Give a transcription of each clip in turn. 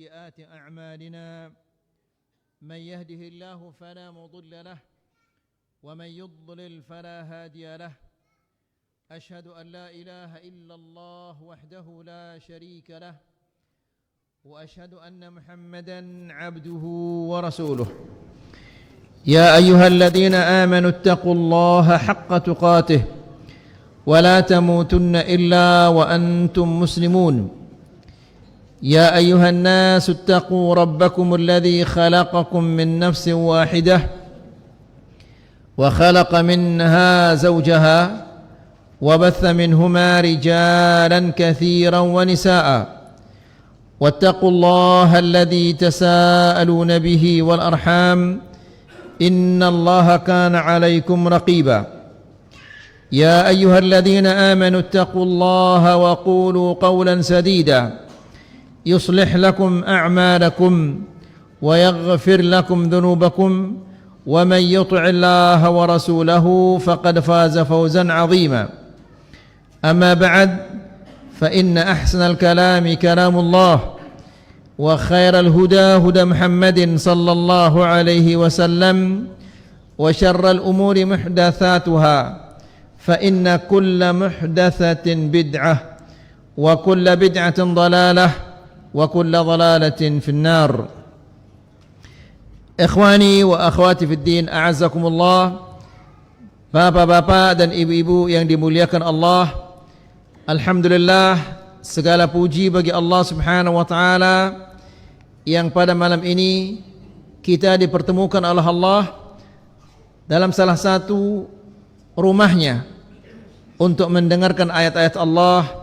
سيئات أعمالنا من يهده الله فلا مضل له ومن يضلل فلا هادي له أشهد أن لا إله إلا الله وحده لا شريك له وأشهد أن محمدا عبده ورسوله يا أيها الذين آمنوا اتقوا الله حق تقاته ولا تموتن إلا وأنتم مسلمون يا أيها الناس اتقوا ربكم الذي خلقكم من نفس واحدة وخلق منها زوجها وبث منهما رجالا كثيرا ونساء واتقوا الله الذي تساءلون به والأرحام إن الله كان عليكم رقيبا يا أيها الذين آمنوا اتقوا الله وقولوا قولا سديدا يصلح لكم أعمالكم ويغفر لكم ذنوبكم ومن يطع الله ورسوله فقد فاز فوزا عظيما أما بعد فإن أحسن الكلام كلام الله وخير الهدى هدى محمد صلى الله عليه وسلم وشر الأمور محدثاتها فإن كل محدثة بدعة وكل بدعة ضلالة وكل ضلالة في النار. Ikhwani wa akhwati fid din, a'azzakumullah. Bapak-bapak dan ibu-ibu yang dimuliakan Allah, alhamdulillah, segala puji bagi Allah Subhanahu wa taala yang pada malam ini kita dipertemukan oleh Allah dalam salah satu rumahnya untuk mendengarkan ayat-ayat Allah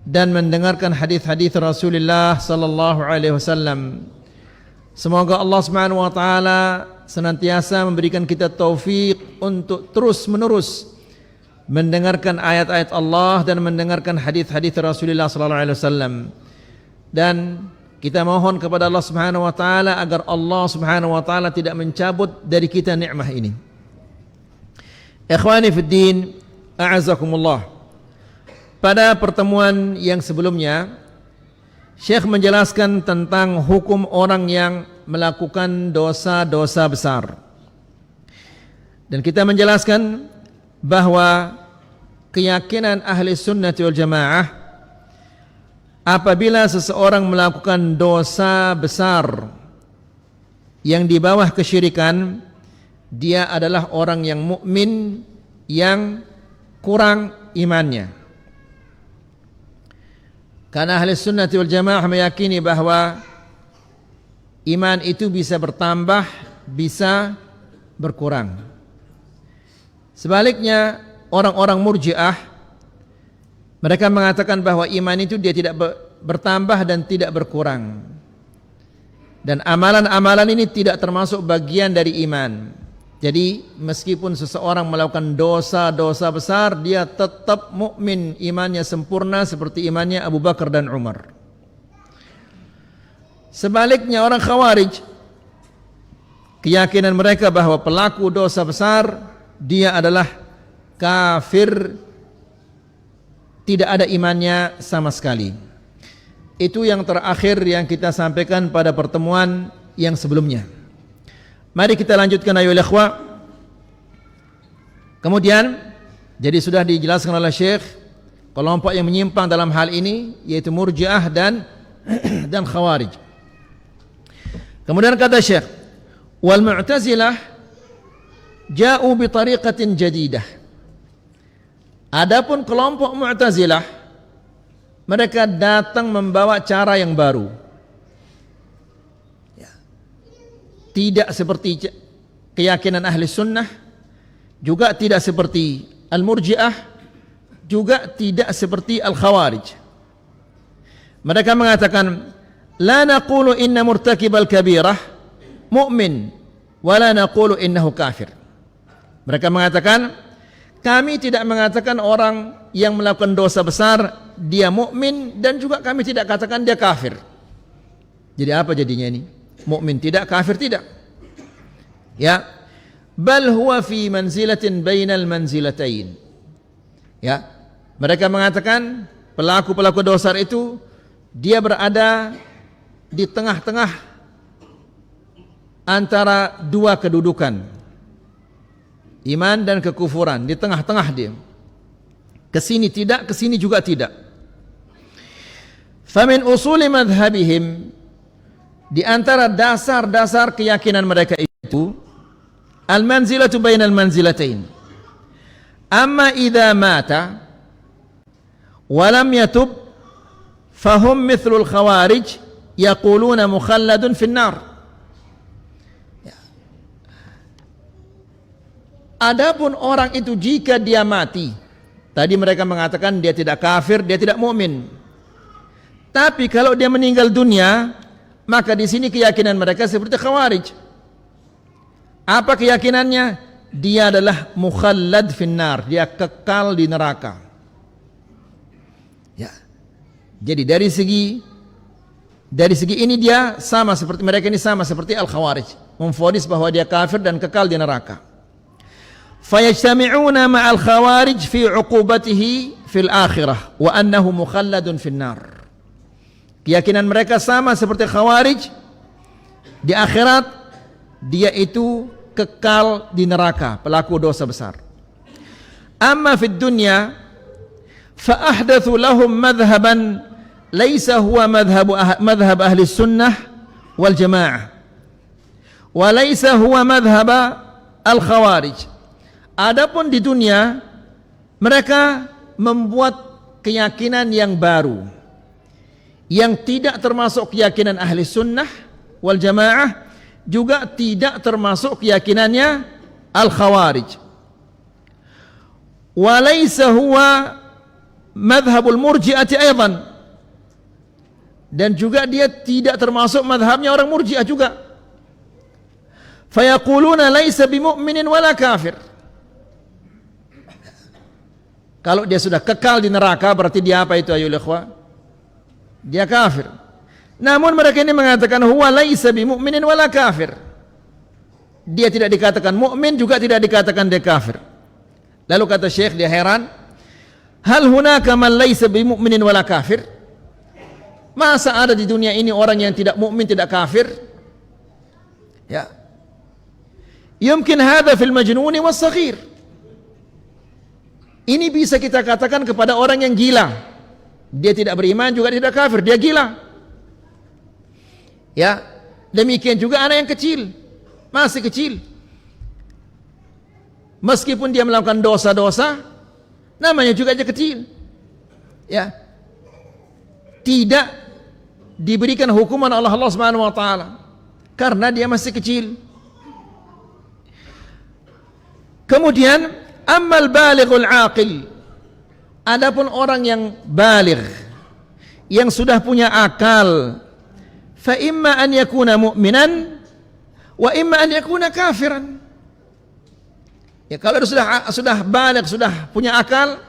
dan mendengarkan hadis-hadis Rasulullah sallallahu alaihi wasallam. Semoga Allah Subhanahu wa taala senantiasa memberikan kita taufik untuk terus-menerus mendengarkan ayat-ayat Allah dan mendengarkan hadis-hadis Rasulullah sallallahu alaihi wasallam. Dan kita mohon kepada Allah Subhanahu wa taala agar Allah Subhanahu wa taala tidak mencabut dari kita nikmat ini. Ikhwani fid din, a'azzakumullah. Pada pertemuan yang sebelumnya, Syekh menjelaskan tentang hukum orang yang melakukan dosa-dosa besar. Dan kita menjelaskan bahwa keyakinan ahli sunnati wal jamaah, apabila seseorang melakukan dosa besar yang di bawah kesyirikan, dia adalah orang yang mukmin yang kurang imannya. Karena ahli sunnati wal jamaah meyakini bahwa iman itu bisa bertambah, bisa berkurang. Sebaliknya, orang-orang murji'ah, mereka mengatakan bahwa iman itu dia tidak bertambah dan tidak berkurang. Dan amalan-amalan ini tidak termasuk bagian dari iman. Jadi meskipun seseorang melakukan dosa-dosa besar, dia tetap mukmin, imannya sempurna seperti imannya Abu Bakar dan Umar. Sebaliknya orang Khawarij, keyakinan mereka bahwa pelaku dosa besar dia adalah kafir, tidak ada imannya sama sekali. Itu yang terakhir yang kita sampaikan pada pertemuan yang sebelumnya. Mari kita lanjutkan ayo ikhwah. Kemudian, jadi sudah dijelaskan oleh Syekh kelompok yang menyimpang dalam hal ini, yaitu Murji'ah dan Khawarij. Kemudian kata Syekh, wal Mu'tazilah ja'u bi tariqatin jadidah. Adapun kelompok Mu'tazilah, mereka datang membawa cara yang baru. Tidak seperti keyakinan ahli sunnah, juga tidak seperti al-murji'ah, juga tidak seperti al-khawarij. Mereka mengatakan, la naqulu inna murtakibal kabirah mu'min, wa la naqulu innahu kafir. Mereka mengatakan, kami tidak mengatakan orang yang melakukan dosa besar dia mukmin, dan juga kami tidak katakan dia kafir. Jadi apa jadinya ini? Mukmin tidak, kafir tidak. Ya, bal huwa fi manzilatin bainal manzilatain. Ya, mereka mengatakan pelaku-pelaku dosa itu dia berada di tengah-tengah antara dua kedudukan, iman dan kekufuran, di tengah-tengah dia. Kesini tidak, kesini juga tidak. Famin usuli madhabihim, di antara dasar-dasar keyakinan mereka itu, al-manzilatu bainal manzilatain. Amma idza mata wa lam yatub fahum mithlul khawarij yaquluna mukhalladun finnar. Adapun orang itu jika dia mati, tadi mereka mengatakan dia tidak kafir, dia tidak mukmin. Tapi kalau dia meninggal dunia, maka di sini keyakinan mereka seperti khawarij. Apa keyakinannya? Dia adalah mukhallad finnar, dia kekal di neraka. Ya. Jadi dari segi ini dia sama seperti mereka, ini sama seperti al-khawarij, memvonis bahwa dia kafir dan kekal di neraka. Fayajtami'una ma'al khawarij fi 'uqubatihi fil akhirah wa annahu mukhalladun finnar. Keyakinan mereka sama seperti khawarij, di akhirat dia itu kekal di neraka, pelaku dosa besar. Amma fid dunya fa ahdathu lahum madhhaban laysa huwa madhhab ahli sunnah wal jamaah wa laysa huwa madhhab al khawarij. Adapun di dunia mereka membuat keyakinan yang baru yang tidak termasuk keyakinan ahli sunnah wal jamaah, juga tidak termasuk keyakinannya al-khawarij. Wa laysa huwa madhhabul murji'ati aidan, dan juga dia tidak termasuk madhabnya orang murji'ah juga. Fayaquluna laysa bimu'minin wala kafir. Kalau dia sudah kekal di neraka, berarti dia apa itu ayyuhal ikhwah? Dia kafir. Namun mereka ini mengatakan huwa laisa bimu'minin wala kafir. Dia tidak dikatakan mukmin, juga tidak dikatakan dia kafir. Lalu kata Syekh, dia heran, hal hunaka man laisa bimu'minin wala kafir? Masa ada di dunia ini orang yang tidak mukmin, tidak kafir? Ya. Yumkin hadha fil majnuni was saghir. Ini bisa kita katakan kepada orang yang gila. Dia tidak beriman juga tidak kafir, dia gila. Ya, demikian juga anak yang kecil, masih kecil. Meskipun dia melakukan dosa-dosa, namanya juga aja kecil. Ya. Tidak diberikan hukuman oleh Allah Subhanahu wa taala karena dia masih kecil. Kemudian ammal balighul aqil, adapun orang yang baligh, yang sudah punya akal, fa imma an yakuna mu'minan wa imma an yakuna kafiran. Ya, kalau sudah baligh, sudah punya akal,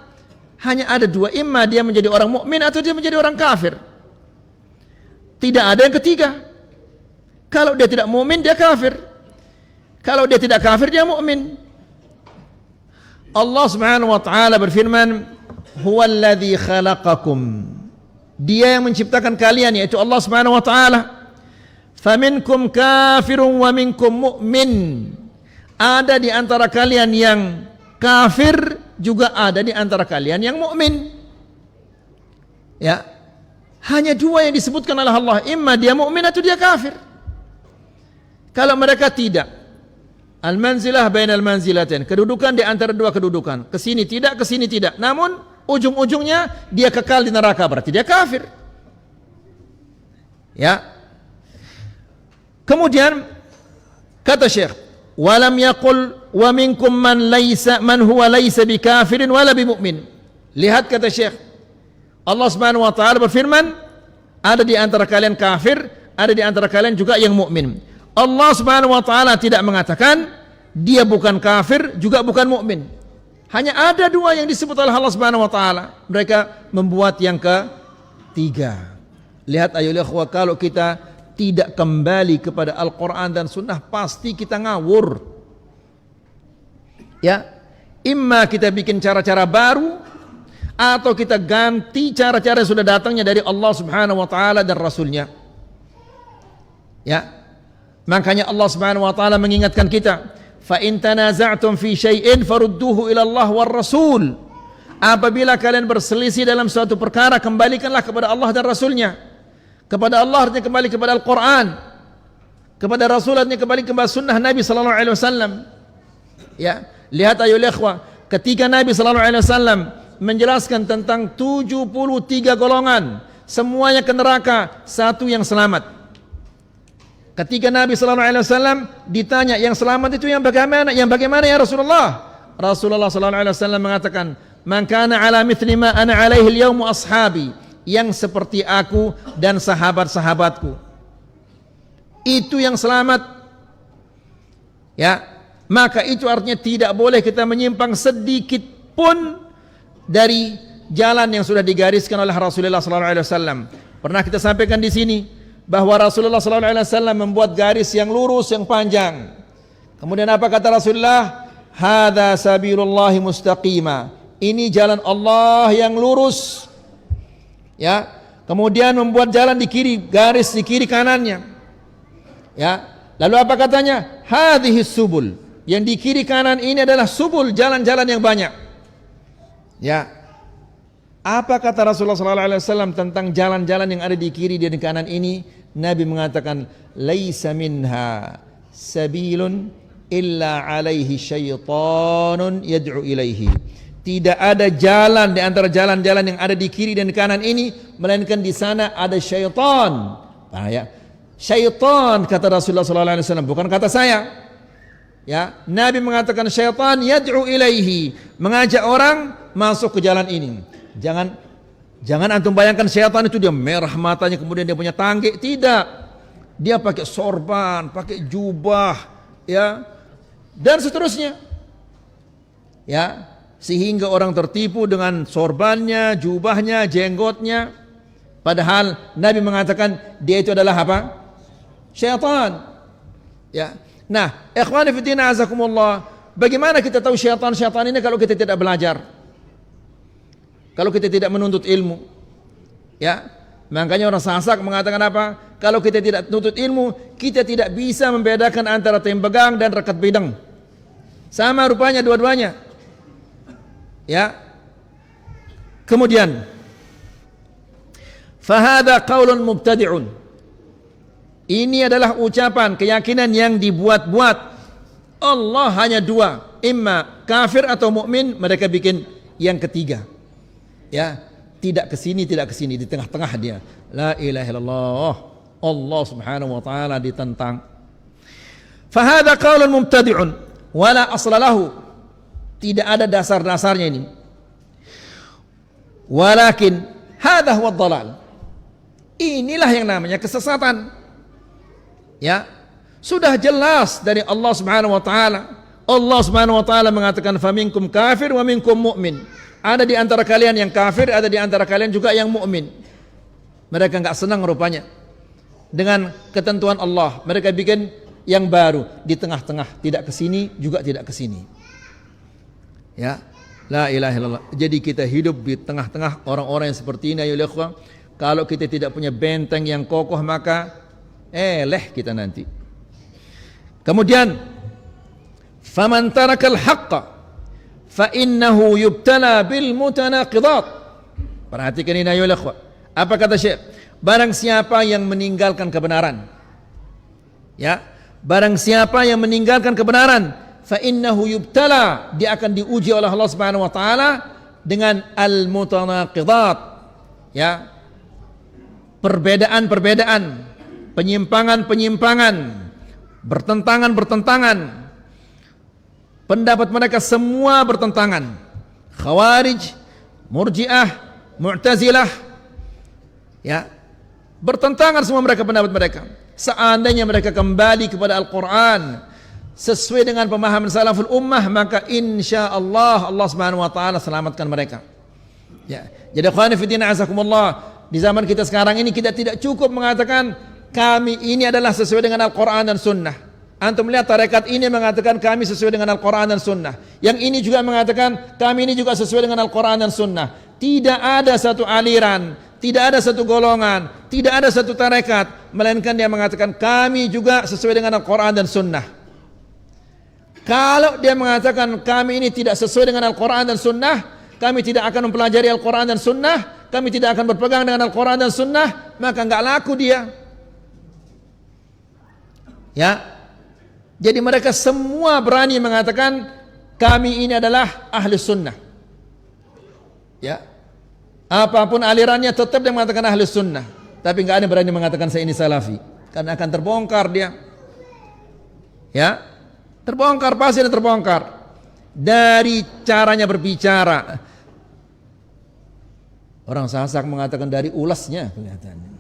hanya ada dua, imma dia menjadi orang mukmin atau dia menjadi orang kafir. Tidak ada yang ketiga. Kalau dia tidak mukmin, dia kafir. Kalau dia tidak kafir, dia mukmin. Allah Subhanahu wa taala berfirman, huwallazi khalaqakum, dia yang menciptakan kalian, yaitu Allah Subhanahu wa taala. Faminkum kafirun wa minkum mu'min, ada di antara kalian yang kafir, juga ada di antara kalian yang mukmin. Ya, hanya dua yang disebutkan oleh Allah, imma dia mukmin atau dia kafir. Kalau mereka tidak, al-manzilah bainal manzilatain, kedudukan di antara dua kedudukan, kesini tidak, namun ujung-ujungnya dia kekal di neraka, berarti dia kafir. Ya. Kemudian kata Syekh, walam yaqul wa minkum man huwa laysa bikafirin wala bimu'min. Lihat kata Syekh, Allah Subhanahu wa taala berfirman, ada di antara kalian kafir, ada di antara kalian juga yang mukmin. Allah Subhanahu wa taala tidak mengatakan dia bukan kafir juga bukan mukmin. Hanya ada dua yang disebut oleh Allah Subhanahu wa taala. Mereka membuat yang ketiga. Lihat ayolah, kalau kita tidak kembali kepada Al-Qur'an dan Sunnah, pasti kita ngawur. Ya, imma kita bikin cara-cara baru, atau kita ganti cara-cara yang sudah datangnya dari Allah Subhanahu wa taala dan Rasulnya. Ya. Makanya Allah Subhanahu wa taala mengingatkan kita, fa in tanaza'tum fi syai'in farudduhu ila Allah war Rasul. Apabila kalian berselisih dalam suatu perkara, kembalikanlah kepada Allah dan Rasulnya. Kepada Allah artinya kembali kepada Al-Quran, kepada Rasul artinya kembali kepada sunnah Nabi sallallahu alaihi wasallam. Ya, lihat ayo ikhwah, ketika Nabi sallallahu alaihi wasallam menjelaskan tentang 73 golongan, semuanya ke neraka, satu yang selamat. Ketika Nabi sallallahu alaihi wasallam ditanya, yang selamat itu yang bagaimana? Yang bagaimana ya Rasulullah? Rasulullah sallallahu alaihi wasallam mengatakan, "Man kana ala mithli ma ana alaihi al-yawm ashabi." Yang seperti aku dan sahabat-sahabatku. Itu yang selamat. Ya, maka itu artinya tidak boleh kita menyimpang sedikit pun dari jalan yang sudah digariskan oleh Rasulullah sallallahu alaihi wasallam. Pernah kita sampaikan di sini bahwa Rasulullah sallallahu alaihi wasallam membuat garis yang lurus yang panjang. Kemudian apa kata Rasulullah? Hadza sabilullahi mustaqima. Ini jalan Allah yang lurus. Ya, kemudian membuat jalan di kiri, garis di kiri kanannya. Ya, lalu apa katanya? Hadhihi subul. Yang di kiri kanan ini adalah subul, jalan-jalan yang banyak. Ya. Apa kata Rasulullah SAW tentang jalan-jalan yang ada di kiri dan di kanan ini? Nabi mengatakan, laisa minha sabilun illa alaihi syaitanun yad'u ilaihi. Tidak ada jalan di antara jalan-jalan yang ada di kiri dan di kanan ini, melainkan di sana ada syaitan. Nah, ya. Syaitan kata Rasulullah SAW, bukan kata saya. Ya, Nabi mengatakan syaitan yad'u ilaihi, mengajak orang masuk ke jalan ini. Jangan antum bayangkan syaitan itu dia merah matanya kemudian dia punya tangge, tidak. Dia pakai sorban, pakai jubah, ya, dan seterusnya. Ya. Sehingga orang tertipu dengan sorbannya, jubahnya, jenggotnya. Padahal Nabi mengatakan dia itu adalah apa? Syaitan. Ya. Nah, ikhwani fi din azakumullah, bagaimana kita tahu syaitan ini kalau kita tidak belajar? Kalau kita tidak menuntut ilmu? Ya. Makanya orang Sasak mengatakan apa? Kalau kita tidak menuntut ilmu, kita tidak bisa membedakan antara tembegang dan rekat bidang. Sama rupanya dua-duanya. Ya. Kemudian fahada qaulun mubtadi'un. Ini adalah ucapan keyakinan yang dibuat-buat. Allah hanya dua, imma kafir atau mukmin, mereka bikin yang ketiga. Ya, tidak ke sini, tidak ke sini, di tengah-tengah dia. La ilaha illallah. Allah Subhanahu wa taala ditentang. Fahada qaulun mubtadi'un wala asla lahu. Tidak ada dasar-dasarnya ini. Walakin hadha huwa dhalal. Inilah yang namanya kesesatan. Ya. Sudah jelas dari Allah Subhanahu wa taala. Allah Subhanahu wa taala mengatakan faminkum kafir wa minkum mu'min. Ada di antara kalian yang kafir, ada di antara kalian juga yang mukmin. Mereka enggak senang rupanya dengan ketentuan Allah. Mereka bikin yang baru di tengah-tengah, tidak ke sini juga tidak ke sini. Ya, la ilaha illallah. Jadi kita hidup di tengah-tengah orang-orang yang seperti ini, ayo ikhwah. Kalau kita tidak punya benteng yang kokoh, maka leh kita nanti. Kemudian, faman tarakal haqqa fa innahu yubtala bil mutanaqidat. Perhatikan ini ayo ikhwah. Apa kata Syekh? Barang siapa yang meninggalkan kebenaran, ya, barang siapa yang meninggalkan kebenaran, fa innahu yubtala, dia akan diuji oleh Allah Subhanahu wa taala dengan al-mutanaqidat. Ya. Perbedaan-perbedaan, penyimpangan-penyimpangan, bertentangan-bertentangan. Pendapat mereka semua bertentangan. Khawarij, Murji'ah, Mu'tazilah. Ya. Bertentangan semua mereka pendapat mereka. Seandainya mereka kembali kepada Al-Qur'an sesuai dengan pemahaman salaful ummah, maka insyaallah Allah Subhanahu wa taala selamatkan mereka. Ya. Jadi ikhwani fi din azakumullah, di zaman kita sekarang ini kita tidak cukup mengatakan kami ini adalah sesuai dengan Al-Qur'an dan Sunnah. Antum lihat tarekat ini mengatakan kami sesuai dengan Al-Qur'an dan Sunnah. Yang ini juga mengatakan kami ini juga sesuai dengan Al-Qur'an dan Sunnah. Tidak ada satu aliran, tidak ada satu golongan, tidak ada satu tarekat melainkan dia mengatakan kami juga sesuai dengan Al-Quran dan Sunnah. Kalau dia mengatakan kami ini tidak sesuai dengan Al-Quran dan Sunnah, kami tidak akan mempelajari Al-Quran dan Sunnah, kami tidak akan berpegang dengan Al-Quran dan Sunnah, maka enggak laku dia. Ya, jadi mereka semua berani mengatakan kami ini adalah ahli sunnah. Ya, apapun alirannya tetap dia mengatakan ahli sunnah. Tapi enggak ada yang berani mengatakan saya ini salafi, karena akan terbongkar dia. Ya, terbongkar, pasti ada terbongkar dari caranya berbicara. Orang Sasak mengatakan dari ulasnya kelihatannya.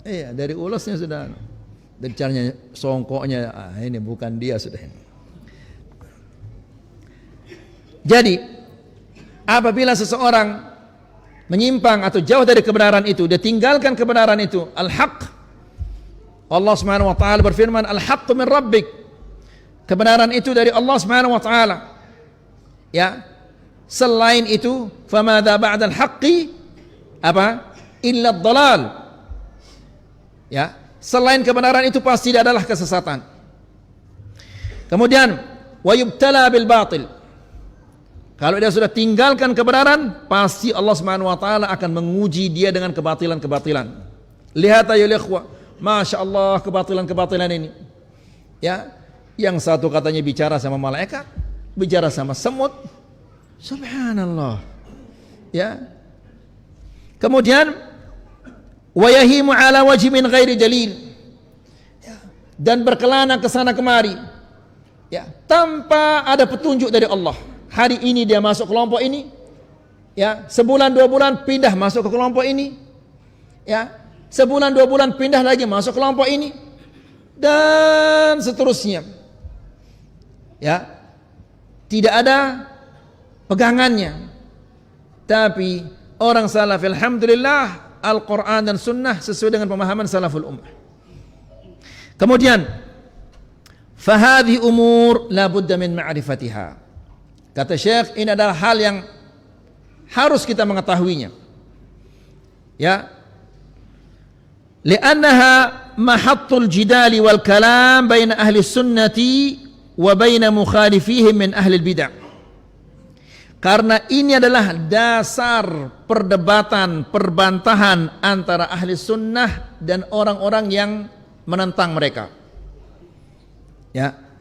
Iya, dari ulasnya sudah. Dan caranya songkoknya, ini bukan dia sudah ini. Jadi apabila seseorang menyimpang atau jauh dari kebenaran itu, dia tinggalkan kebenaran itu, al-haq, Allah Subhanahu wa taala berfirman al-haqqu min rabbik, kebenaran itu dari Allah Subhanahu wa taala. Ya, selain itu famadza ba'dal haqqi apa illa ad-dhalal. Ya, selain kebenaran itu pasti adalah kesesatan. Kemudian wa yubtala bil batil. Kalau dia sudah tinggalkan kebenaran, pasti Allah Subhanahu wa taala akan menguji dia dengan kebatilan-kebatilan. Lihat ayo ikhwah, Masya Allah kebatilan-kebatilan ini. Ya, yang satu katanya bicara sama malaikat, bicara sama semut. Subhanallah. Ya. Kemudian wa yahimu ala wajhi min ghairi dalil. Ya. Dan berkelana ke sana kemari. Ya, tanpa ada petunjuk dari Allah. Hari ini dia masuk kelompok ini, ya, sebulan 2 bulan pindah masuk ke kelompok ini, ya, sebulan 2 bulan pindah lagi masuk kelompok ini, dan seterusnya. Ya, tidak ada pegangannya. Tapi orang salaf, alhamdulillah, Al-Quran dan Sunnah sesuai dengan pemahaman salaful ummah. Kemudian, fahadhi umur la budda min ma'rifatiha. Kata Syekh, ini adalah hal yang harus kita mengetahuinya. Ya. Li'annaha mahattul jidali wal kalam baina ahli sunnati wa baina mukhalifihim min ahli bid'ah. Karena ini adalah dasar perdebatan, perbantahan antara ahli sunnah dan orang-orang yang menentang mereka. Ya.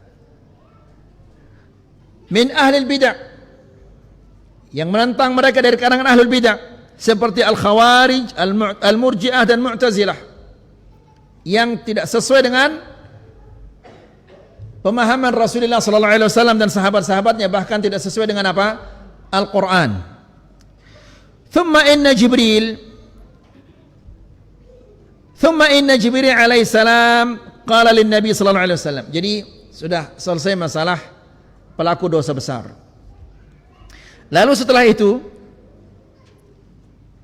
Min ahlil bid'ah, yang menentang mereka dari kalangan ahlul bid'ah, seperti al-khawarij, al-murji'ah dan mu'tazilah, yang tidak sesuai dengan pemahaman Rasulullah sallallahu alaihi wasallam dan sahabat-sahabatnya, bahkan tidak sesuai dengan apa? Al-Quran. Thumma inna Jibril alaihi salam qala lin Nabi sallallahu alaihi wasallam. Jadi sudah selesai masalah pelaku dosa besar. Lalu setelah itu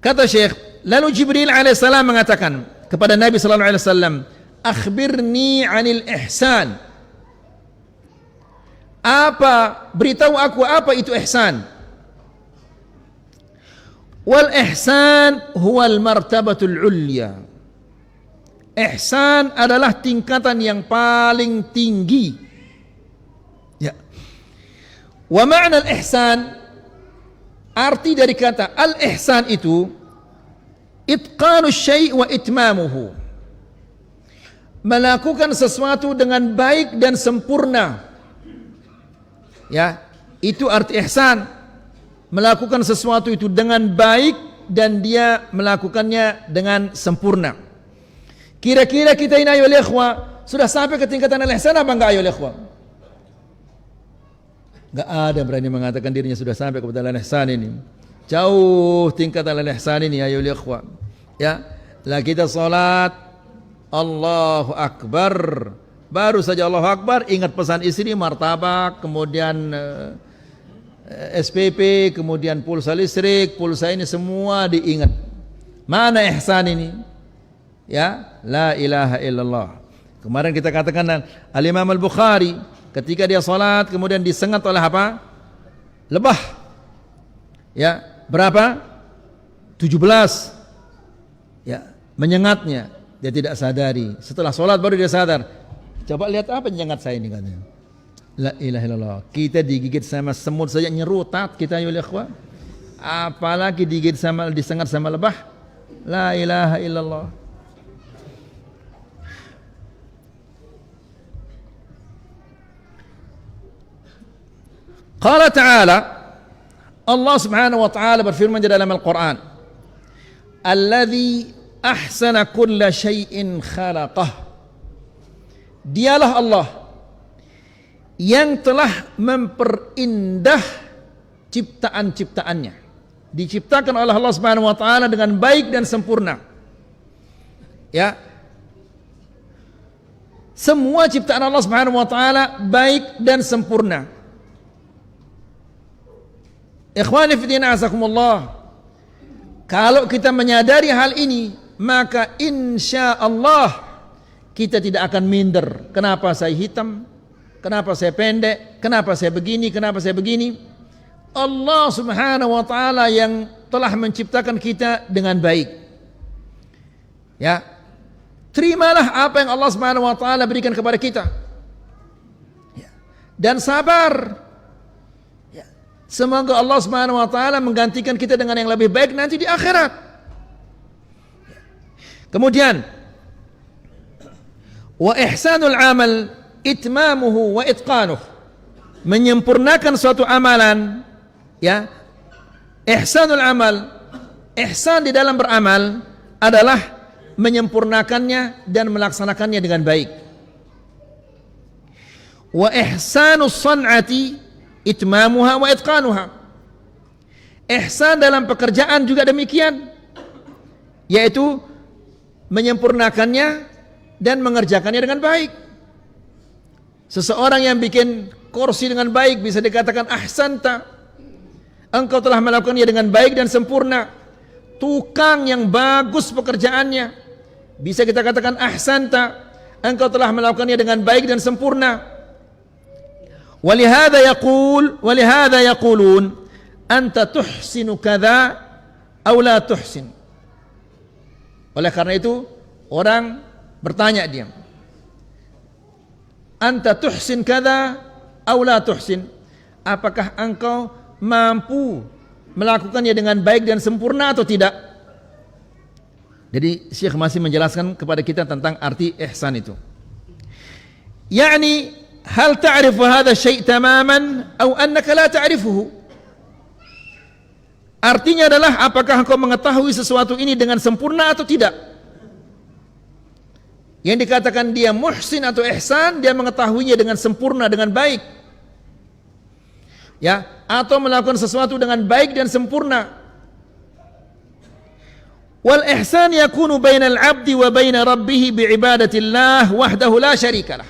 kata Syekh, lalu Jibril alaihissalam mengatakan kepada Nabi sallallahu alaihi wasallam, akhbirni 'anil ihsan. Beritahu aku apa itu ihsan. Wal ihsan huwal martabatul ulya. Ihsan adalah tingkatan yang paling tinggi. Ya. Wa ma'na al-ihsan, arti dari kata al-ihsan itu itqanu syai' wa itmamuhu, melakukan sesuatu dengan baik dan sempurna. Ya, itu arti ihsan, melakukan sesuatu itu dengan baik dan dia melakukannya dengan sempurna. Kira-kira kita ini ayo ikhwah sudah sampai ke tingkatan al-ihsan apa enggak ayo ikhwah? Enggak ada berani mengatakan dirinya sudah sampai kepada al-ihsan ini. Jauh tingkatan al-ihsan ini ayo ikhwah. Ya, lah kita salat Allahu Akbar, baru saja Allahu Akbar ingat pesan istri, martabak, kemudian SPP, kemudian pulsa listrik, pulsa ini semua diingat. Mana ihsan ini? Ya, la ilaha illallah. Kemarin kita katakan Al-Imam Al-Bukhari ketika dia salat kemudian disengat oleh apa? Lebah. Ya, berapa? 17. Ya, menyengatnya. Dia tidak sadari. Setelah sholat baru dia sadar. Coba lihat apa jengat saya ini katanya. La ilaha illallah. Kita digigit sama semut saja nyerutat kita ya ikhwan. Apalagi digigit sama disengat sama lebah. La ilaha illallah. Qala ta'ala, Allah subhanahu wa ta'ala berfirman di dalam Al-Quran, Alladhi ahsana kulla syai'in khalaqah. Dialah Allah yang telah memperindah ciptaan-ciptaannya. Diciptakan oleh Allah subhanahu wa ta'ala dengan baik dan sempurna. Ya, semua ciptaan Allah subhanahu wa ta'ala baik dan sempurna. Ikhwani fillah azakumullah. Kalau kita menyadari hal ini, maka insya Allah kita tidak akan minder. Kenapa saya hitam? Kenapa saya pendek? Kenapa saya begini? Kenapa saya begini? Allah subhanahu wa ta'ala yang telah menciptakan kita dengan baik. Ya, terimalah apa yang Allah subhanahu wa ta'ala berikan kepada kita. Ya. Dan sabar. Semoga Allah subhanahu wa ta'ala menggantikan kita dengan yang lebih baik nanti di akhirat. Kemudian, wa ihsanul amal itmamuhu wa itqanuh. Menyempurnakan suatu amalan, ya. Ihsanul amal, ihsan di dalam beramal adalah menyempurnakannya dan melaksanakannya dengan baik. Wa ihsanus san'ati itmamuha wa itqanuha. Ihsan dalam pekerjaan juga demikian, yaitu menyempurnakannya dan mengerjakannya dengan baik. Seseorang yang bikin kursi dengan baik bisa dikatakan ahsanta, engkau telah melakukannya dengan baik dan sempurna. Tukang yang bagus pekerjaannya bisa kita katakan ahsanta, engkau telah melakukannya dengan baik dan sempurna. ولهذا يقولون أنت تحسن كذا أو لا تحسن. Oleh karena itu orang bertanya dia, Anta tuhsin kada aw la tuhsin. Apakah engkau mampu melakukannya dengan baik dan sempurna atau tidak? Jadi Syekh masih menjelaskan kepada kita tentang arti ihsan itu. Yani hal ta'rifu hadha syai' tamaman atau annaka la ta'rifuhu? Artinya adalah apakah engkau mengetahui sesuatu ini dengan sempurna atau tidak? Yang dikatakan dia muhsin atau ihsan, dia mengetahuinya dengan sempurna, dengan baik. Ya, atau melakukan sesuatu dengan baik dan sempurna. Wal ihsan yakunu bainal 'abdi wa baina rabbih bi ibadatillah wahdahu la syarikalah.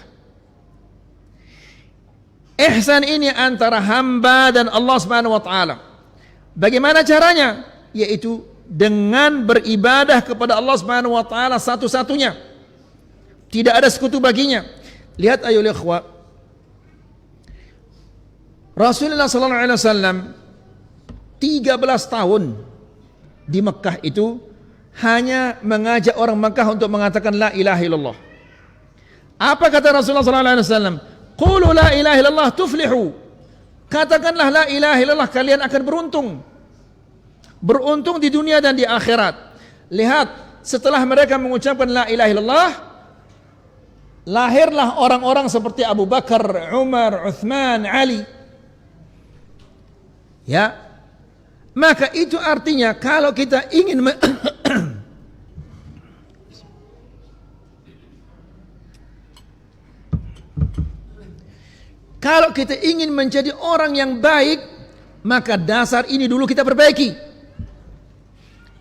Ihsan ini antara hamba dan Allah Subhanahu wa taala. Bagaimana caranya? Yaitu dengan beribadah kepada Allah Subhanahu wa taala satu-satunya. Tidak ada sekutu baginya. Lihat ayolah ikhwah. Rasulullah sallallahu alaihi wasallam 13 tahun di Mekah itu hanya mengajak orang Mekah untuk mengatakan la ilaha illallah. Apa kata Rasulullah sallallahu alaihi wasallam? Qulu la ilaha illallah tuflihu. Katakanlah la ilaha illallah, kalian akan beruntung. Beruntung di dunia dan di akhirat. Lihat, setelah mereka mengucapkan la ilaha illallah, lahirlah orang-orang seperti Abu Bakar, Umar, Uthman, Ali. Ya. Maka itu artinya kalau kita ingin kalau kita ingin menjadi orang yang baik, maka dasar ini dulu kita perbaiki.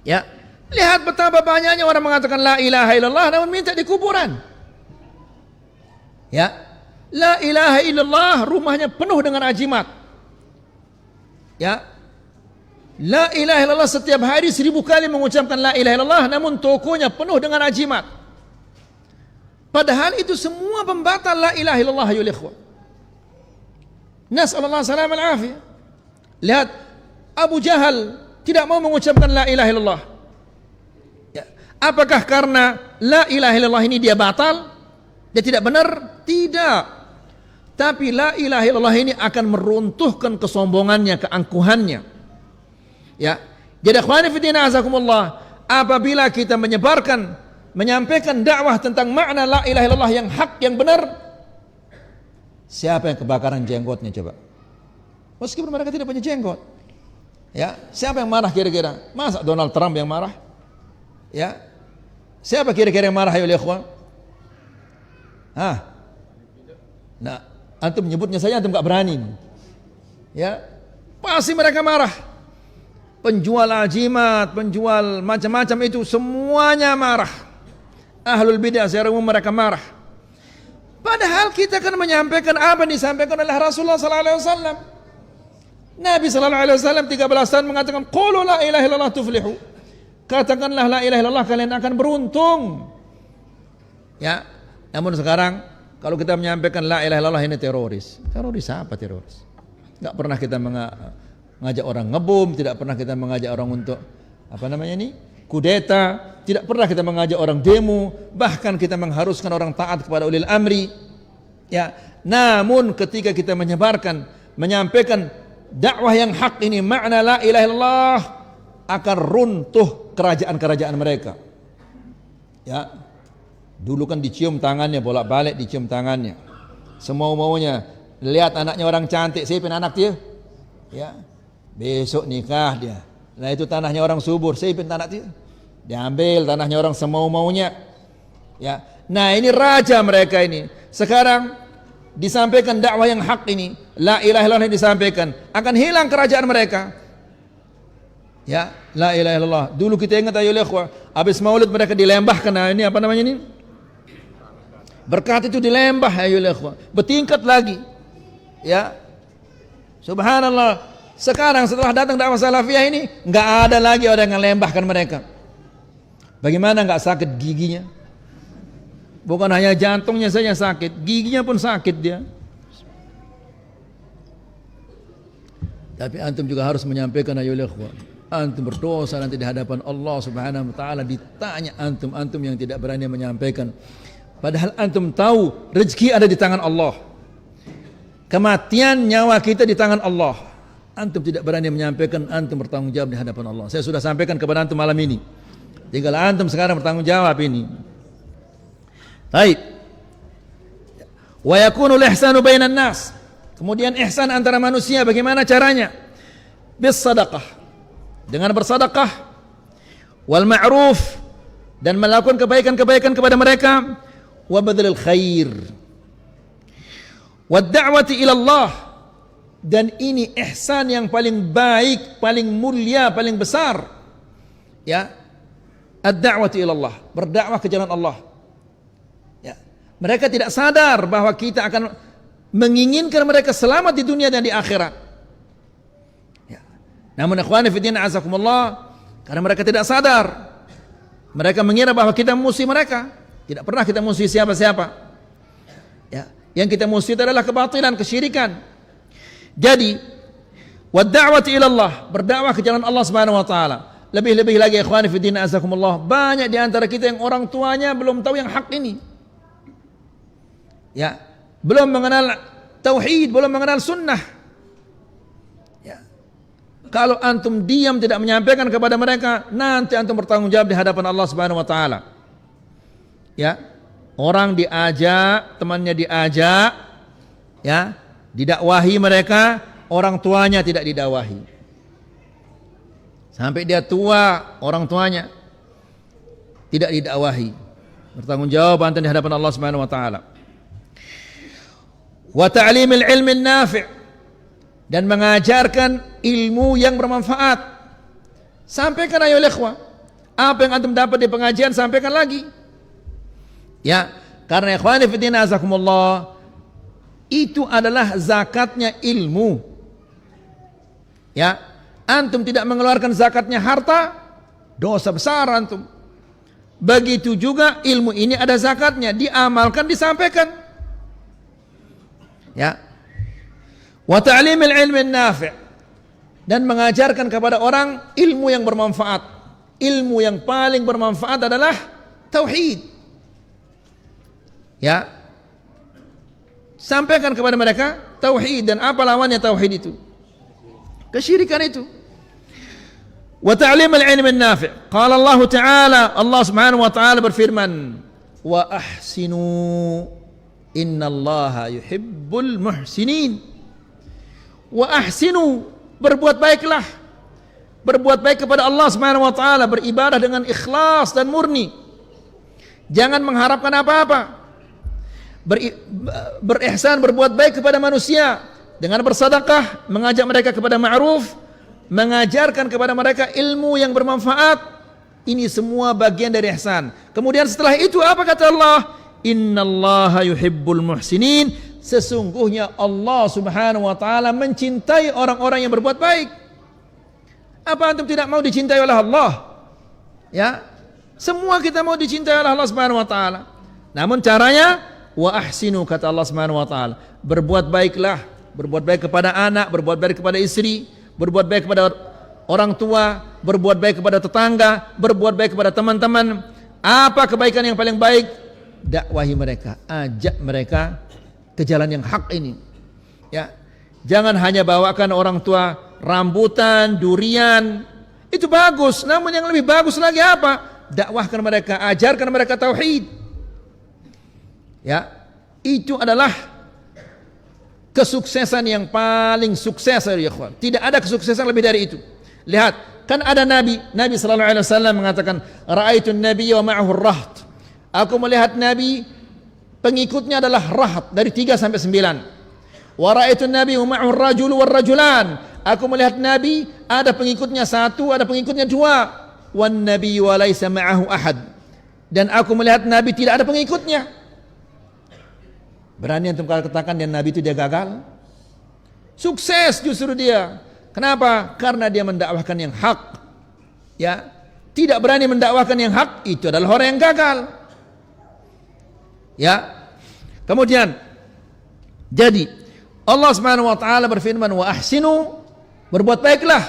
Ya, lihat betapa banyaknya orang mengatakan la ilaha illallah namun minta di kuburan. Ya, la ilaha illallah rumahnya penuh dengan ajimat. Ya, la ilaha illallah setiap hari 1000 kali mengucapkan la ilaha illallah, namun tokonya penuh dengan ajimat. Padahal itu semua pembatal la ilaha illallah ya ikhwah. Nas'alullah salam al-afiyah. Lihat, Abu Jahal tidak mau mengucapkan la ilaha illallah. Ya. Apakah karena la ilaha illallah ini dia batal? Dia tidak benar? Tidak. Tapi la ilaha illallah ini akan meruntuhkan kesombongannya, keangkuhannya. Ya. Jadi akhwani fillah azakumullah, apabila kita menyampaikan dakwah tentang makna la ilaha illallah yang hak, yang benar, siapa yang kebakaran jenggotnya coba? Meskipun mereka tidak punya jenggot. Ya, siapa yang marah kira-kira? Masa Donald Trump yang marah? Ya. Siapa kira-kira yang marah ya ikhwan? Nah, antum menyebutnya saja antum enggak berani. Ya. Pasti mereka marah. Penjual ajimat, penjual macam-macam itu semuanya marah. Ahlul bidah secara umum mereka marah. Padahal kita kan menyampaikan apa yang disampaikan oleh Rasulullah sallallahu alaihi wasallam. Nabi sallallahu alaihi wasallam 13 tahun mengatakan qulu la ilaha illallah tuflihu. Katakanlah la ilaha illallah kalian akan beruntung. Ya. Namun sekarang kalau kita menyampaikan la ilaha illallah ini teroris. Teroris apa teroris? Enggak pernah kita mengajak orang ngebom, tidak pernah kita mengajak orang untuk kudeta, tidak pernah kita mengajak orang demo, bahkan kita mengharuskan orang taat kepada ulil amri. Ya, namun ketika kita menyampaikan dakwah yang hak ini, makna la ilaha illallah, akan runtuh kerajaan-kerajaan mereka. Ya, dulu kan dicium tangannya, bolak-balik dicium tangannya, semau-maunya. Lihat anaknya orang cantik, siapin anak dia. Ya, besok nikah dia. Nah itu tanahnya orang subur, siapin tanah dia. Diambil tanahnya orang semau-maunya. Ya, nah ini raja mereka ini. Sekarang disampaikan dakwah yang hak ini, la ilaha illallah disampaikan, akan hilang kerajaan mereka. Ya, la ilaha illallah. Dulu kita ingat ayo ikhwah, habis maulid mereka dilembahkan. Nah, ini apa namanya ini? Berkat itu dilembah ayo ikhwah. Bertingkat lagi. Ya. Subhanallah. Sekarang setelah datang dakwah salafiyah ini, enggak ada lagi orang yang lembahkan mereka. Bagaimana enggak sakit giginya? Bukan hanya jantungnya saja sakit, giginya pun sakit dia. Tapi antum juga harus menyampaikan ayo ikhwah. Antum berdosa nanti di hadapan Allah Subhanahu wa taala, ditanya antum yang tidak berani menyampaikan. Padahal antum tahu rezeki ada di tangan Allah. Kematian nyawa kita di tangan Allah. Antum tidak berani menyampaikan, antum bertanggung jawab di hadapan Allah. Saya sudah sampaikan kepada antum malam ini. Tinggal antum sekarang bertanggung jawab ini. Baik. Wa yakunul ihsanu bainan nas. Kemudian ihsan antara manusia bagaimana caranya? Bis sadaqah. Dengan bersedekah, wal ma'ruf, dan melakukan kebaikan-kebaikan kepada mereka, wa badalil khair, wa da'wati ila Allah, dan ini ihsan yang paling baik, paling mulia, paling besar. Ya, ad-da'wati ila Allah, berdakwah ke jalan Allah. Ya, mereka tidak sadar bahwa kita akan menginginkan mereka selamat di dunia dan di akhirat. Namun ikhwani fillah azakumullah, karena mereka tidak sadar, mereka mengira bahwa kita musuh mereka. Tidak pernah kita musuh siapa-siapa. Ya, yang kita musuh itu adalah kebatilan, kesyirikan. Jadi, wad da'wati ila Allah, berdakwah ke jalan Allah Subhanahu wa taala. Lebih-lebih lagi ikhwani fillah azakumullah, banyak di antara kita yang orang tuanya belum tahu yang hak ini. Ya, belum mengenal tauhid, belum mengenal sunnah. Kalau antum diam tidak menyampaikan kepada mereka, nanti antum bertanggung jawab di hadapan Allah Subhanahu wa taala. Ya. Orang diajak, temannya diajak, ya, didakwahi mereka, orang tuanya tidak didakwahi. Sampai dia tua, orang tuanya tidak didakwahi. Bertanggung jawab antum di hadapan Allah Subhanahu wa taala. Wa ta'limil ilmin nafi', dan mengajarkan ilmu yang bermanfaat. Sampaikan ayo ikhwah, apa yang antum dapat di pengajian sampaikan lagi. Ya, karena ikhwani fillah azakumullah, itu adalah zakatnya ilmu. Ya, antum tidak mengeluarkan zakatnya harta, dosa besar antum. Begitu juga ilmu ini ada zakatnya, diamalkan, disampaikan. Ya. Wa ta'limil ilmin nafi', dan mengajarkan kepada orang ilmu yang bermanfaat. ilmu yang paling bermanfaat adalah tauhid. Ya, sampaikan kepada mereka tauhid, dan apa lawannya tauhid itu? Kesyirikan itu. Wa ta'lim al-'ilm an-nafi'. Qala Allah Ta'ala, Allah Subhanahu wa taala berfirman, wa ahsinu innallaha yuhibbul muhsinin. Wa ahsinu, berbuat baiklah. Berbuat baik kepada Allah Subhanahu wa taala, beribadah dengan ikhlas dan murni. Jangan mengharapkan apa-apa. Berihsan, berbuat baik kepada manusia dengan bersedekah, mengajak mereka kepada ma'ruf, mengajarkan kepada mereka ilmu yang bermanfaat. Ini semua bagian dari ihsan. Kemudian setelah itu apa kata Allah? Innallaha yuhibbul muhsinin. Sesungguhnya Allah Subhanahu wa taala mencintai orang-orang yang berbuat baik. Apa antum tidak mau dicintai oleh Allah? Ya, semua kita mau dicintai oleh Allah Subhanahu wa taala. Namun caranya wa ahsinu, kata Allah Subhanahu wa taala, berbuat baiklah, berbuat baik kepada anak, berbuat baik kepada istri, berbuat baik kepada orang tua, berbuat baik kepada tetangga, berbuat baik kepada teman-teman. Apa kebaikan yang paling baik? Dakwahi mereka, ajak mereka ke jalan yang hak ini. Ya, jangan hanya bawakan orang tua rambutan, durian, itu bagus. Namun yang lebih bagus lagi apa? Dakwahkan mereka, ajarkan mereka tauhid. Ya, itu adalah kesuksesan yang paling sukses ya ikhwan. Tidak ada kesuksesan lebih dari itu. Lihat, kan ada Nabi sallallahu alaihi wasallam mengatakan, ra'aitun nabiyya wa ma'ahu ar-raht. Aku melihat Nabi, pengikutnya adalah rahat dari 3 sampai 9. Wa ra'aitun nabiyya wa ma'ahu ar-rajulu war-rajulan. Aku melihat Nabi, ada pengikutnya 1, ada pengikutnya 2. Wan nabiyyu wa laysa ma'ahu ahad. Dan aku melihat Nabi tidak ada pengikutnya. Berani antum katakan dan Nabi itu dia gagal? Sukses justru dia. Kenapa? Karena dia mendakwahkan yang hak. Ya, tidak berani mendakwahkan yang hak, itu adalah orang yang gagal. Ya. Kemudian jadi Allah Subhanahu wa taala berfirman, wa ahsinu, berbuat baiklah.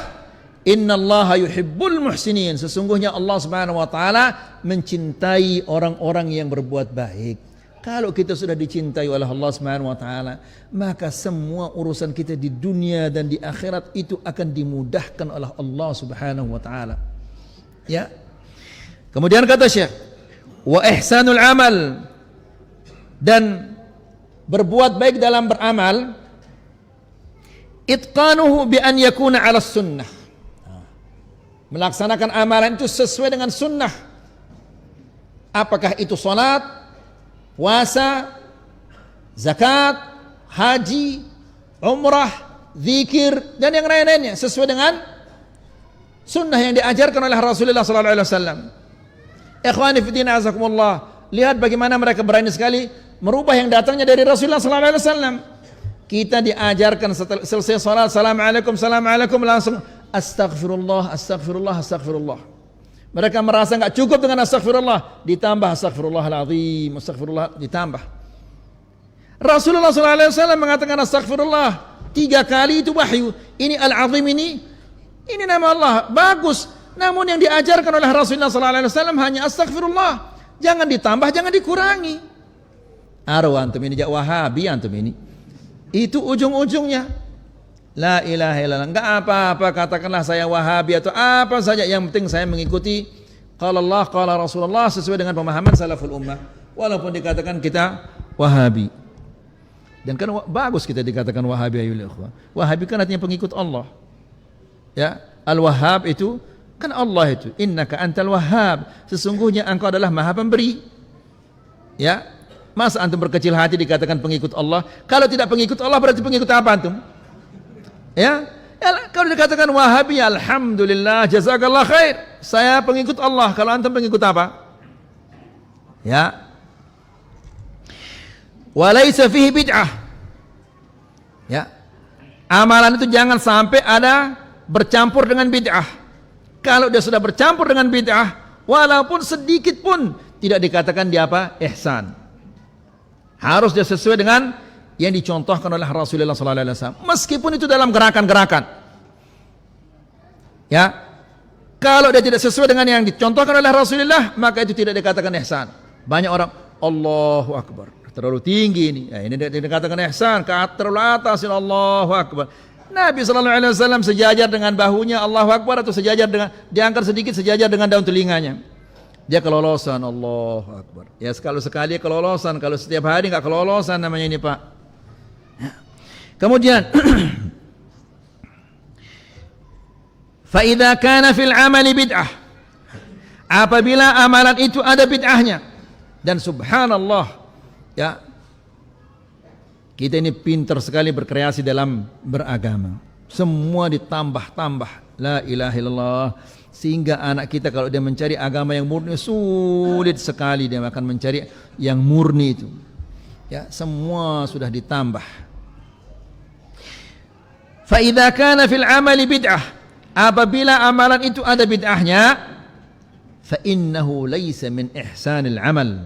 Innallaha yuhibbul muhsinin. Sesungguhnya Allah Subhanahu wa taala mencintai orang-orang yang berbuat baik. Kalau kita sudah dicintai oleh Allah Subhanahu wa taala, maka semua urusan kita di dunia dan di akhirat itu akan dimudahkan oleh Allah Subhanahu wa taala. Ya. Kemudian kata Syekh, wa ihsanul amal, dan berbuat baik dalam beramal, itqanuhu bi an yakuna 'ala sunnah. Melaksanakan amalan itu sesuai dengan sunnah. Apakah itu salat, puasa, zakat, haji, umrah, zikir, dan yang lain-lainnya sesuai dengan sunnah yang diajarkan oleh Rasulullah sallallahu alaihi wasallam. Ikhwani fi din, azakumullah, lihat bagaimana mereka berani sekali merubah yang datangnya dari Rasulullah sallallahu alaihi wasallam. Kita diajarkan setelah selesai salat, assalamualaikum, assalamualaikum, langsung astaghfirullah, astaghfirullah, astaghfirullah. Mereka merasa enggak cukup dengan astaghfirullah, ditambah astaghfirullahaladzim, astaghfirullah, ditambah. Rasulullah SAW mengatakan astaghfirullah 3 kali, itu wahyu. Ini al-azim, ini nama Allah, bagus. Namun yang diajarkan oleh Rasulullah SAW hanya astaghfirullah. Jangan ditambah, jangan dikurangi. Arwah antum ini, Wahabi antum ini. Itu ujung-ujungnya. La ilaha illallah. Enggak apa-apa, katakanlah saya Wahabi atau apa saja, yang penting saya mengikuti qala Allah, qala Rasulullah sesuai dengan pemahaman salaful ummah. Walaupun dikatakan kita Wahabi. Dan kan bagus kita dikatakan Wahabi, ayyuhal ikhwah. Wahabi kan artinya pengikut Allah. Ya, Al-Wahhab itu kan Allah itu. Innaka antal Wahhab. Sesungguhnya engkau adalah Maha Pemberi. Ya. Masa antum berkecil hati dikatakan pengikut Allah? Kalau tidak pengikut Allah berarti pengikut apa antum? Ya, kalau dikatakan Wahabi, alhamdulillah, jazakallah khair, saya pengikut Allah. Kalau antum pengikut apa? Ya, walaysa fihi bid'ah. Ya, amalan itu jangan sampai ada bercampur dengan bid'ah. Kalau dia sudah bercampur dengan bid'ah, walaupun sedikit pun, tidak dikatakan dia apa? Ihsan. Harus dia sesuai dengan yang dicontohkan oleh Rasulullah SAW, meskipun itu dalam gerakan-gerakan. Ya, Kalau dia tidak sesuai dengan yang dicontohkan oleh Rasulullah, maka itu tidak dikatakan ihsan. Banyak orang Allahu Akbar, terlalu tinggi ini. Ini tidak dikatakan ihsan, terlalu atas ini Allahu Akbar. Nabi SAW sejajar dengan bahunya Allahu Akbar, atau sejajar dengan, diangkat sedikit sejajar dengan daun telinganya. Dia kelolosan Allahu Akbar. Ya sekali sekali kelolosan, kalau setiap hari enggak kelolosan namanya ini, Pak. Kemudian fa idza kana fil amali bid'ah, apabila amalan itu ada bid'ahnya, dan subhanallah ya, kita ini pintar sekali berkreasi dalam beragama, semua ditambah-tambah la ilaha illallah, sehingga anak kita kalau dia mencari agama yang murni sulit sekali dia akan mencari yang murni itu ya, semua sudah ditambah. Fa idza kana fil amali bid'ah, apabila amalan itu ada bid'ahnya, fa innahu laisa min ihsanil amal,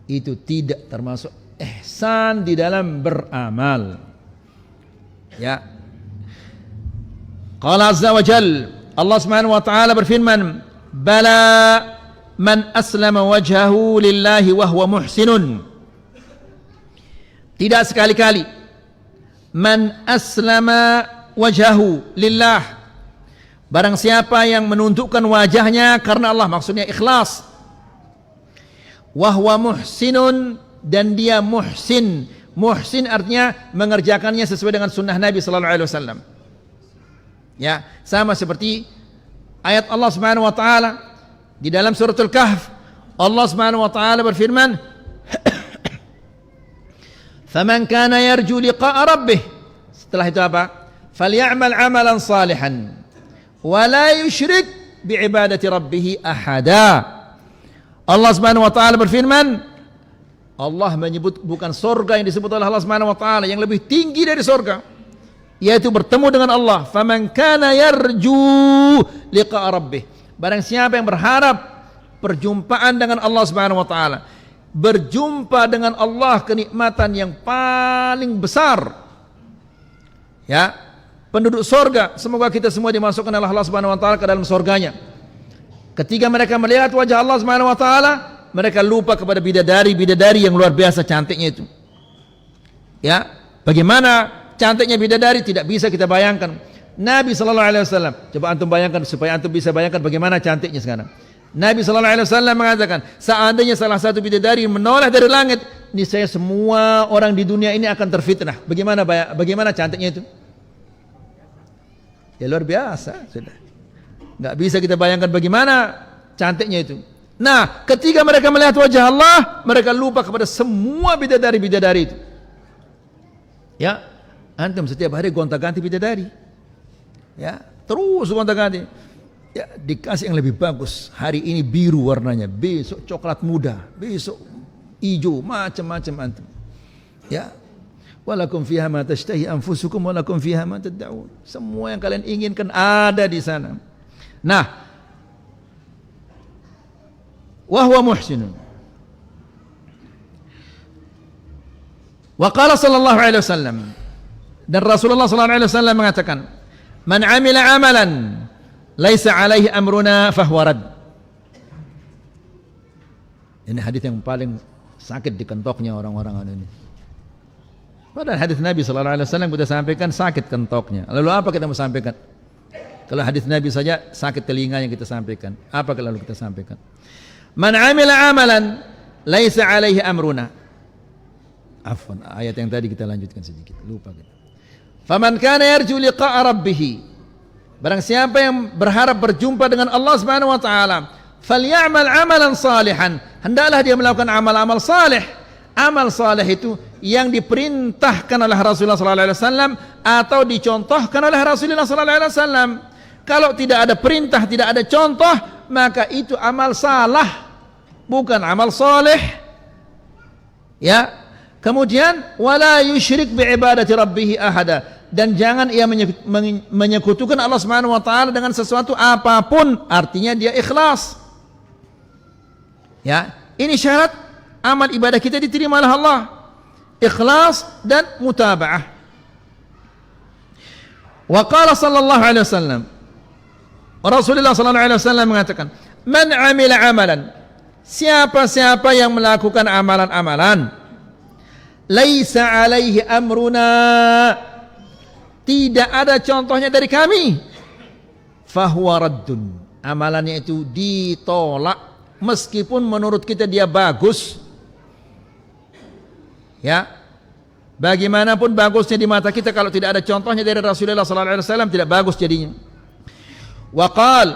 itu tidak termasuk ihsan di dalam beramal. Ya. Qala azza wa jalla, Allah Subhanahu wa taala berfirman, bala man aslama wajhahu lillahi wa huwa muhsinun. Tidak sekali-kali. Man aslama wajhahu lillah, barang siapa yang menundukkan wajahnya karena Allah, maksudnya ikhlas. Wa huwa muhsinun, dan dia muhsin. Muhsin artinya mengerjakannya sesuai dengan sunnah Nabi sallallahu alaihi wasallam. Ya, sama seperti ayat Allah Subhanahu wa taala di dalam suratul Kahf. Allah Subhanahu wa taala berfirman, "Faman kana yarju liqa'a rabbih." Setelah itu apa? "Falyamal 'amalan salihan wa la yusyrik bi'ibadati rabbih ahada." Allah Subhanahu wa taala berfirman, Allah menyebut bukan surga yang disebut oleh Allah Subhanahu wa taala yang lebih tinggi dari surga, yaitu bertemu dengan Allah. Faman kana yarju liqa'a rabbih, barang siapa yang berharap perjumpaan dengan Allah Subhanahu wa taala, berjumpa dengan Allah, kenikmatan yang paling besar. Ya, penduduk surga, semoga kita semua dimasukkan oleh Allah Subhanahu wa taala ke dalam surganya. Ketika mereka melihat wajah Allah Subhanahu wa taala, mereka lupa kepada bidadari-bidadari yang luar biasa cantiknya itu. Ya, bagaimana cantiknya bidadari tidak bisa kita bayangkan. Nabi sallallahu alaihi wasallam, coba antum bayangkan supaya antum bisa bayangkan bagaimana cantiknya sekarang. Nabi sallallahu alaihi wasallam mengatakan, seandainya salah satu bidadari menoleh dari langit, niscaya semua orang di dunia ini akan terfitnah. Bagaimana cantiknya itu? Ya luar biasa, sudah. Enggak bisa kita bayangkan bagaimana cantiknya itu. Nah, ketika mereka melihat wajah Allah, mereka lupa kepada semua bidadari-bidadari itu. Ya, antum setiap hari gonta-ganti bidadari. Ya, terus gonta-ganti. Ya, dikasih yang lebih bagus. Hari ini biru warnanya, besok coklat muda, besok hijau, macam-macam antum. Ya. Walakum fiha ma tashtahi anfusukum walakum fiha ma tad'un. Semua yang kalian inginkan ada di sana. Nah, wa huwa muhsinun. Wa qala sallallahu alaihi wasallam, dan Rasulullah sallallahu alaihi wasallam mengatakan, man amila amalan laisa alaihi amruna fahuwa rad. Ini hadis yang paling sakit di kentoknya orang-orang ini. Padahal hadis Nabi sallallahu alaihi wasallam kita sampaikan sakit kentoknya. Lalu apa kita mau sampaikan? Kalau hadis Nabi saja sakit telinga yang kita sampaikan. Apa kalau kita sampaikan? Man amila amalan laisa alaihi amruna. Afwan, ayat yang tadi kita lanjutkan sedikit, lupa kita. Faman kana yarju liqa'a rabbih, barang siapa yang berharap berjumpa dengan Allah Subhanahu wa taala, falyamal amalan salihan, hendaklah dia melakukan amal-amal saleh. Amal saleh itu yang diperintahkan oleh Rasulullah sallallahu alaihi wasallam atau dicontohkan oleh Rasulullah sallallahu alaihi wasallam. Kalau tidak ada perintah, tidak ada contoh, maka itu amal salah, bukan amal saleh. Ya. Kemudian wala yusyrik bi'ibadati rabbih ahada, dan jangan ia menyekutukan Allah Subhanahu wa taala dengan sesuatu apapun, artinya dia ikhlas. Ya, ini syarat amal ibadah kita diterima oleh Allah. Ikhlas dan mutaba'ah. Wa qala sallallahu alaihi wasallam, Rasulullah sallallahu alaihi wasallam mengatakan, "Man 'amila 'amalan." Siapa-siapa yang melakukan amalan-amalan, laisa 'alaihi amruna, tidak ada contohnya dari kami, fahuwa raddun. Amalannya itu ditolak meskipun menurut kita dia bagus. Ya. Bagaimanapun bagusnya di mata kita, kalau tidak ada contohnya dari Rasulullah sallallahu alaihi wasallam tidak bagus jadinya. Waqal,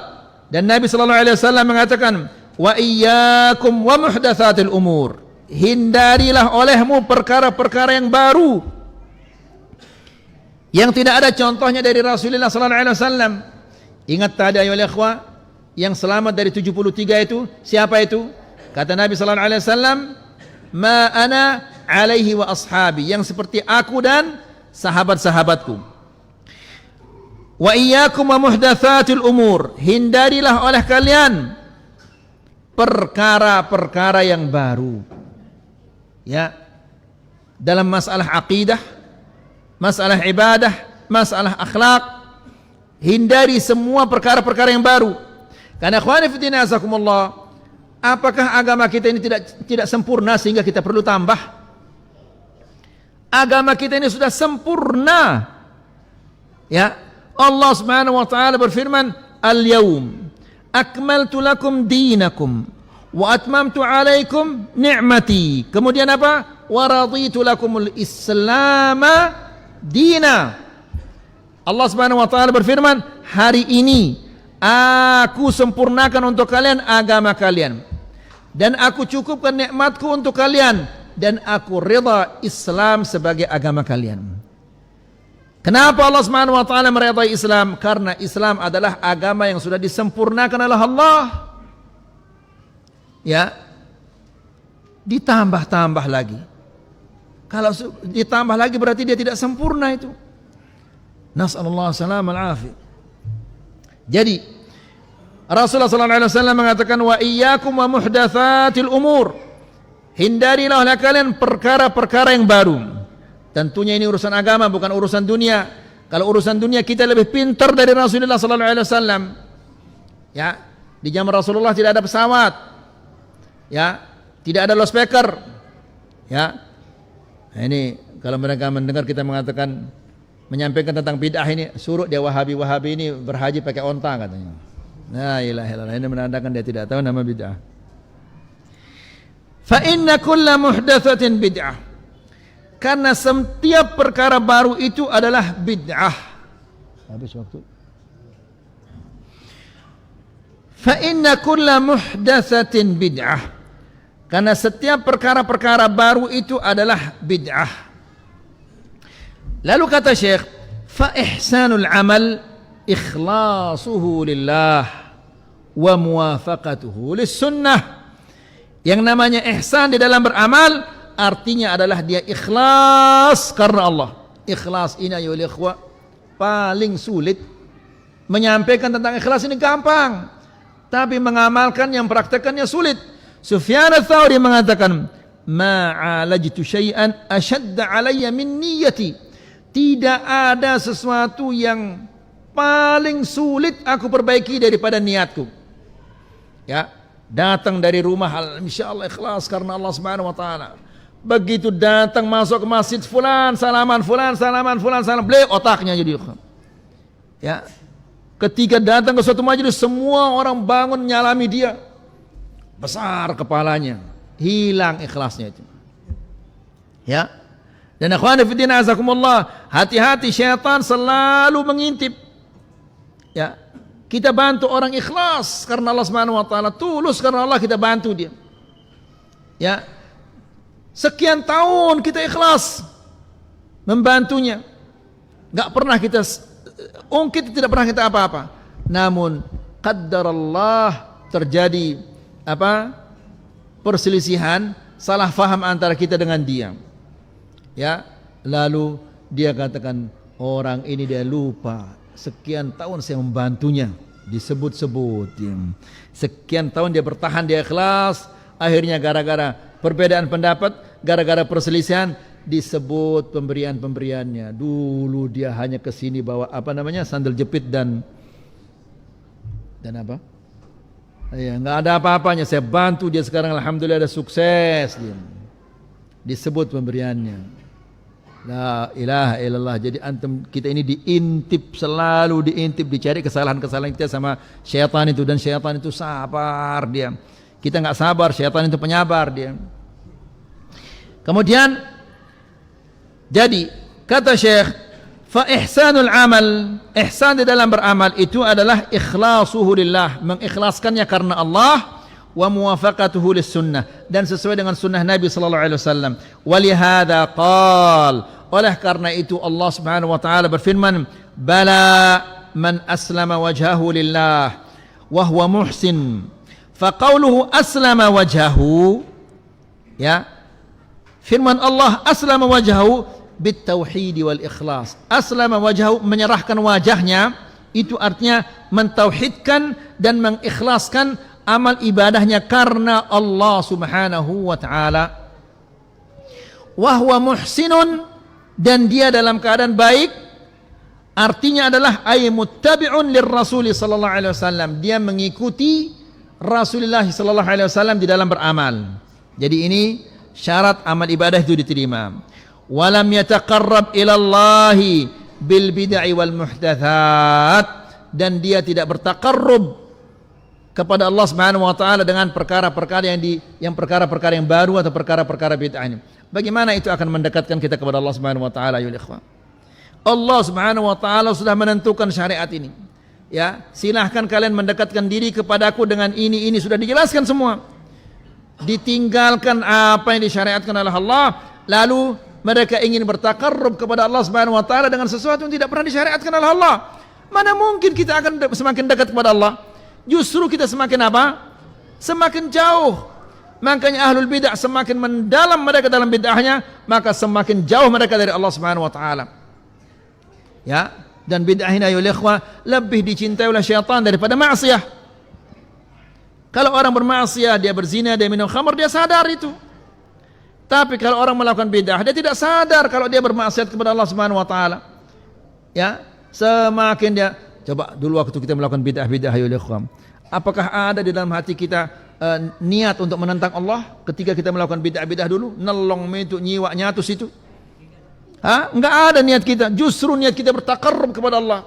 dan Nabi sallallahu alaihi wasallam mengatakan, wa iyyakum wa muhdatsatil umur. Hindarilah olehmu perkara-perkara yang baru yang tidak ada contohnya dari Rasulullah sallallahu alaihi wasallam. Ingat tadi ayolah ikhwah, yang selamat dari 73 itu siapa itu? Kata Nabi sallallahu alaihi wasallam, ma ana alaihi wa ashabi, yang seperti aku dan sahabat-sahabatku. Wa iyyakum wa muhdatsatil umur, hindarilah oleh kalian perkara-perkara yang baru. Ya, dalam masalah akidah, masalah ibadah, masalah akhlak, hindari semua perkara-perkara yang baru. Karena ikhwani fillah azakumullah, apakah agama kita ini tidak sempurna sehingga kita perlu tambah? Agama kita ini sudah sempurna. Ya, Allah Subhanahu wa taala berfirman, "Al-yaum akmaltu lakum dinakum wa atmamtu 'alaikum ni'mati." Kemudian apa? "Wa raditu lakumul Islama dina." Allah Subhanahu wa taala berfirman, hari ini aku sempurnakan untuk kalian agama kalian, dan aku cukupkan nikmatku untuk kalian, dan aku rida Islam sebagai agama kalian. Kenapa Allah Subhanahu wa taala meridai Islam? Karena Islam adalah agama yang sudah disempurnakan oleh Allah. Ya. Ditambah-tambah lagi. Kalau ditambah lagi berarti dia tidak sempurna itu. Nas'alullah salam al-afi. Jadi Rasulullah sallallahu alaihi wasallam mengatakan, wa iyyakum wa muhdatsatil umur. Hindarilah oleh kalian perkara-perkara yang baru. Tentunya ini urusan agama, bukan urusan dunia. Kalau urusan dunia kita lebih pintar dari Rasulullah sallallahu alaihi wasallam. Ya, di zaman Rasulullah tidak ada pesawat. Ya, tidak ada loudspeaker. Ya. Nah, ini kalau mereka mendengar kita mengatakan, menyampaikan tentang bid'ah ini, suruh dia Wahabi ini berhaji pakai onta katanya. La ilaha illallah, ini menandakan dia tidak tahu nama bid'ah. Fa inna kulla muhdatsatin bid'ah. Karena setiap perkara baru itu adalah bid'ah. Habis waktu. Fa inna kulla muhdatsatin bid'ah. Karena setiap perkara-perkara baru itu adalah bid'ah. Lalu kata Syekh, fa ihsanul amal ikhlasuhu lillah wa muwafaqatuhu lis sunnah. Yang namanya ihsan di dalam beramal artinya adalah dia ikhlas karena Allah. Ikhlas ini ya ikhwah paling sulit. Menyampaikan tentang ikhlas ini gampang, tapi mengamalkan yang praktekannya sulit. Sufyan ats-Tsauri mengatakan, ma'alajtu syai'an ashadda alayya min niyyati. Tidak ada sesuatu yang paling sulit aku perbaiki daripada niatku. Ya, datang dari rumah insyaallah ikhlas karena Allah Subhanahu wa taala. Begitu datang masuk ke masjid, fulan salaman, beli otaknya jadi. Ya. Ketika datang ke suatu majelis, semua orang bangun menyalami dia. Besar kepalanya, hilang ikhlasnya itu. Ya. Dan akhwani fillah azakumullah, hati-hati syaitan selalu mengintip. Ya, kita bantu orang ikhlas karena Allah Subhanahu wa taala, tulus karena Allah, kita bantu dia. Ya. Sekian tahun kita ikhlas membantunya. Enggak pernah kita ungkit, tidak pernah kita apa-apa. Namun qaddarallah terjadi apa? Perselisihan, salah faham antara kita dengan dia. Ya, lalu dia katakan, orang ini dia lupa sekian tahun saya membantunya, disebut-sebut ya. Sekian tahun dia bertahan, dia ikhlas, akhirnya gara-gara perbedaan pendapat, gara-gara perselisihan disebut pemberian-pemberiannya. Dulu dia hanya kesini bawa apa namanya, sandal jepit dan Dan apa? Ya, nggak ada apa-apanya. Saya bantu dia sekarang, alhamdulillah ada sukses dia. Disebut pemberiannya. La ilaha illallah. Jadi antum kita ini diintip, selalu diintip, dicari kesalahan-kesalahan kita sama syaitan itu, dan syaitan itu sabar dia. Kita nggak sabar, syaitan itu penyabar dia. Kemudian jadi kata Syekh, fa ihsanul amal, ihsan di dalam beramal itu adalah ikhlasuhu lillah, mengikhlaskannya karena Allah, wa muwafaqatuhu lis sunnah, dan sesuai dengan sunnah Nabi sallallahu alaihi wasallam. Walihada qal, oleh karena itu Allah Subhanahu wa taala berfirman, bala man aslama wajhahu lillah wa huwa muhsin. Fa qawluhu aslama wajhahu, ya, firman Allah aslama wajhahu bitauhid wal ikhlas. Aslama wajhahu, menyerahkan wajahnya, itu artinya mentauhidkan dan mengikhlaskan amal ibadahnya karena Allah Subhanahu wa taala. Wa huwa muhsinun, dan dia dalam keadaan baik, artinya adalah ay muttabi'un lirrasul sallallahu alaihi wasallam, dia mengikuti Rasulullah sallallahu alaihi wasallam di dalam beramal. Jadi ini syarat amal ibadah itu diterima. Walam yataqarrab ila Allah bil bid'ah wal muhdatsat, dan dia tidak bertaqarrub kepada Allah Subhanahu wa taala dengan perkara-perkara perkara-perkara yang baru atau perkara-perkara bid'ah ini. Bagaimana itu akan mendekatkan kita kepada Allah Subhanahu wa taala, ya ikhwan? Allah Subhanahu wa taala sudah menentukan syariat ini. Ya, silahkan kalian mendekatkan diri kepadaku dengan ini sudah dijelaskan semua. Ditinggalkan apa yang disyariatkan oleh Allah, lalu mereka ingin bertakarrub kepada Allah Subhanahu wa taala dengan sesuatu yang tidak pernah disyariatkan oleh Allah. Mana mungkin kita akan semakin dekat kepada Allah? Justru kita semakin apa? Semakin jauh. Makanya ahlul bid'ah semakin mendalam mereka dalam bid'ahnya, maka semakin jauh mereka dari Allah Subhanahu wa taala. Ya, dan bid'ah ini ayo ikhwah lebih dicintai oleh syaitan daripada maksiat. Kalau orang bermaksiat, dia berzina, dia minum khamr, dia sadar itu. Tapi kalau orang melakukan bid'ah, dia tidak sadar kalau dia bermaksiat kepada Allah Subhanahu wa taala. Ya, semakin dia, coba dulu waktu kita melakukan bid'ah ayo ikhwah, apakah ada di dalam hati kita niat untuk menentang Allah ketika kita melakukan bid'ah dulu, nelong itu nyiwa nyatus itu? Enggak ada niat kita, justru niat kita bertakarrub kepada Allah.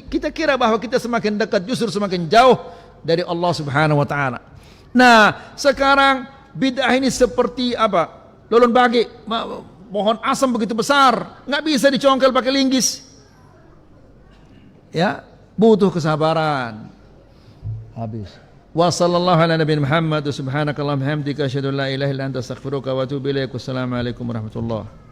Kita kira bahwa kita semakin dekat, justru semakin jauh dari Allah Subhanahu wa taala. Nah, sekarang bid'ah ini seperti apa? Lolon bagi, pohon asam begitu besar, enggak bisa dicongkel pakai linggis. Ya, butuh kesabaran. Habis. Wa sallallahu ala nabiyina Muhammad subhanakallahumma hamdika asyhadu an la ilaha illa anta astaghfiruka wa atubu ilaik. Wassalamu alaikum warahmatullahi